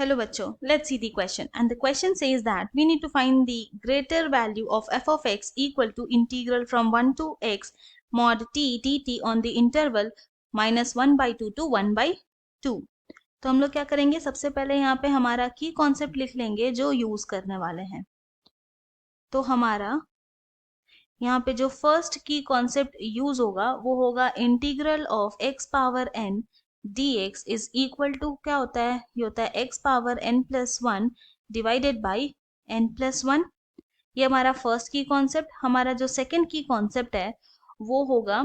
Hello bachcho, let's see the question. And the question says that we need to find the greater value of f of x equal to integral from 1 to x mod t dt on the interval minus 1 by 2 to 1 by 2. तो हम लोग क्या करेंगे, सबसे पहले यहाँ पे हमारा की कॉन्सेप्ट लिख लेंगे जो यूज करने वाले हैं. तो हमारा यहाँ पे जो फर्स्ट की कॉन्सेप्ट यूज होगा वो होगा integral of x power n dx is equal to क्या होता है, ये होता है x power n plus 1 divided by n plus 1. ये हमारा फर्स्ट की कॉन्सेप्ट. हमारा जो सेकंड की कॉन्सेप्ट है वो होगा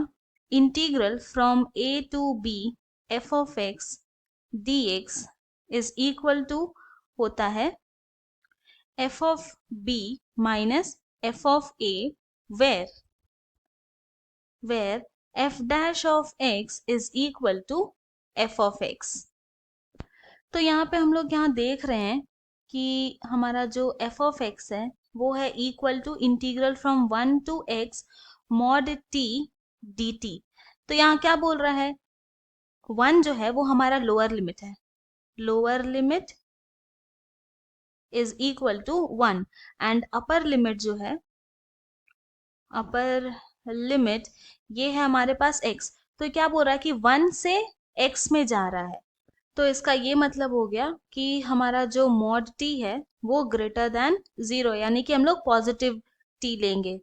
integral from a to b f of x dx is equal to होता है f of b minus f of a where f dash of x is equal to f of x. तो यहाँ पे हम लोग यहाँ देख रहे हैं कि हमारा जो f of x है वो है equal to integral from 1 to x mod t dt. तो यहाँ क्या बोल रहा है, 1 जो है वो हमारा लोअर लिमिट है, lower limit is equal to 1 and upper limit जो है, अपर लिमिट ये है हमारे पास x. तो क्या बोल रहा है कि 1 से x में जा रहा है. तो इसका ये मतलब हो गया कि हमारा जो मॉड t है वो ग्रेटर देन 0, यानी कि हम लोग पॉजिटिव t लेंगे.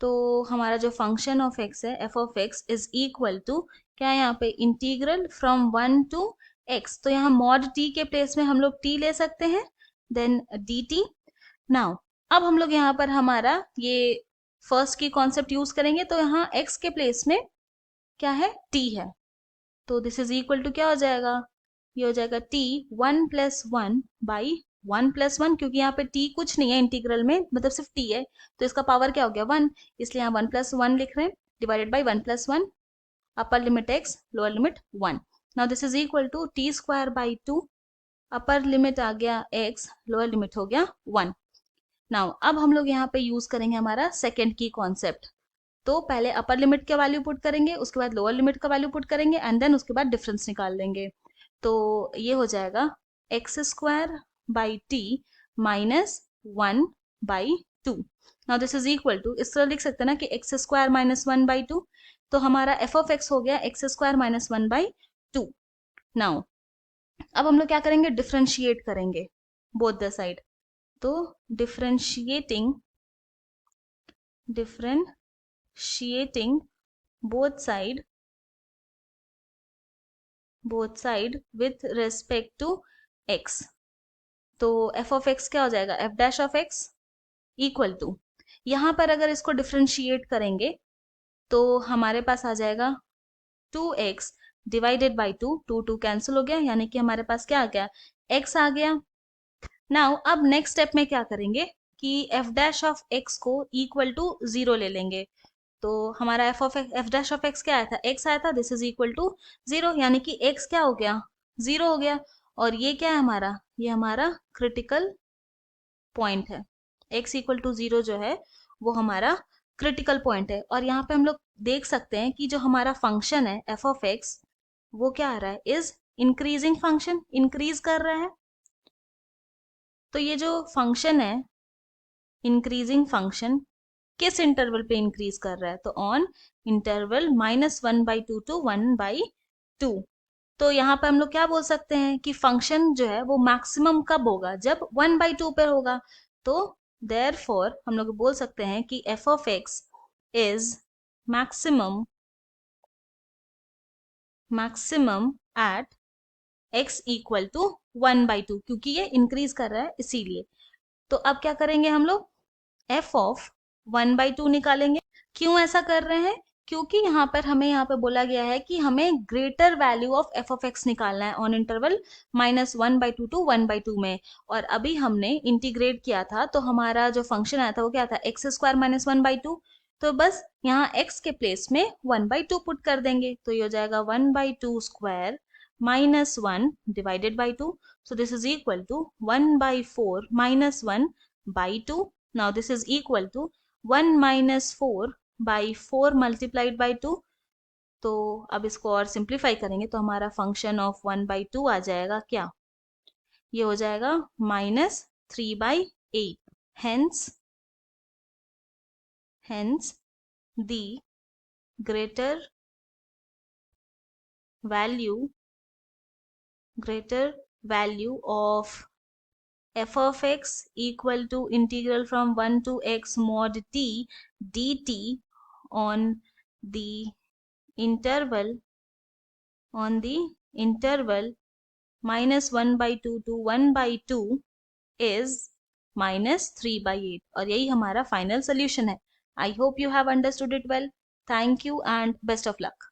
तो हमारा जो फंक्शन ऑफ x है f of x is equal to क्या है यहाँ पे, इंटीग्रल फ्रॉम 1 टू x. तो यहाँ मॉड t के प्लेस में हम लोग t ले सकते हैं, देन dt. नाउ अब हम लोग यहाँ पर हमारा ये फर्स्ट की कॉन्सेप्ट यूज करेंगे. तो यहाँ x के प्लेस में क्या है, t है. तो दिस इज इक्वल टू क्या हो जाएगा, ये हो जाएगा t 1 प्लस 1 बाई 1 प्लस 1, क्योंकि यहाँ पे t कुछ नहीं है इंटीग्रल में, मतलब सिर्फ t है. तो इसका पावर क्या हो गया 1, इसलिए यहाँ 1 प्लस 1 लिख रहे हैं, divided by 1 plus 1, upper limit x lower limit 1. Now this is equal to t square by 2, upper limit आ गया x, लोअर लिमिट हो गया 1. नाउ अब हम लोग यहाँ पे यूज करेंगे हमारा सेकेंड की कॉन्सेप्ट. तो पहले अपर लिमिट का वैल्यू पुट करेंगे, उसके बाद लोअर लिमिट का वैल्यू पुट करेंगे एंड देन उसके बाद डिफरेंस निकाल लेंगे. तो ये हो जाएगा x square by t minus 1 by 2. Now this is equal to, इस तरह लिख सकते हैं ना कि एक्स स्क्वायर माइनस 1 बाई 2. तो हमारा एफ ऑफ एक्स हो गया x square minus 1 by 2. Now अब हम लोग क्या करेंगे, डिफ्रेंशिएट करेंगे बोथ द साइड. तो differentiating both side with respect to x. तो f of x क्या हो जाएगा, f dash of x equal to, यहां पर अगर इसको डिफ्रेंशिएट करेंगे तो हमारे पास आ जाएगा 2x डिवाइडेड बाई 2, 2 कैंसिल हो गया, यानी कि हमारे पास क्या आ गया, x आ गया. नाउ अब नेक्स्ट स्टेप में क्या करेंगे कि f डैश ऑफ x को इक्वल टू 0 ले लेंगे. तो हमारा f डैश ऑफ x क्या आया था, x आया था, दिस इज इक्वल टू 0, यानी कि x क्या हो गया, 0 हो गया. और ये क्या है हमारा, ये हमारा क्रिटिकल पॉइंट है. x इक्वल टू 0 जो है वो हमारा क्रिटिकल पॉइंट है. और यहाँ पे हम लोग देख सकते हैं कि जो हमारा फंक्शन है f ऑफ x वो क्या आ रहा है, इज इंक्रीजिंग फंक्शन, इंक्रीज कर रहा है. तो ये जो फंक्शन है इंक्रीजिंग फंक्शन किस इंटरवल पे इंक्रीज कर रहा है, तो on interval minus 1 by 2 to 1 by 2. तो यहाँ पे हम लोग क्या बोल सकते हैं कि फंक्शन जो है वो मैक्सिमम कब होगा, जब 1 बाई 2 पे होगा. तो देयरफॉर हम लोग बोल सकते हैं कि f of x is maximum at x equal to 1 by 2, क्योंकि ये इंक्रीज कर रहा है इसीलिए. तो अब क्या करेंगे हम लोग, f ऑफ 1 बाई 2 निकालेंगे. क्यों ऐसा कर रहे हैं, क्योंकि यहाँ पर हमें यहाँ पे बोला गया है कि हमें greater value of f of x निकालना है on interval minus 1 by 2 to 1 by 2 में. और अभी हमने इंटीग्रेट किया था तो हमारा जो फंक्शन आया था वो क्या था, एक्स स्क्वायर माइनस 1 बाई 2. तो बस यहाँ x के प्लेस में 1 बाई 2 पुट कर देंगे, तो ये हो जाएगा 1 by 2 square minus 1 divided by 2. So this is equal to 1 by 4 minus 1 by 2. Now this is equal to 1 minus 4 by 4 multiplied by 2. तो अब इसको और सिंप्लीफाई करेंगे तो हमारा फंक्शन ऑफ 1 by 2 आ जाएगा क्या, ये हो जाएगा -3/8। Hence the greater value of f of x equal to integral from 1 to x mod t dt on the interval -1/2 to 1/2 is -3/8। और यही हमारा फाइनल सोल्यूशन है। I hope you have understood it well. Thank you and best of luck.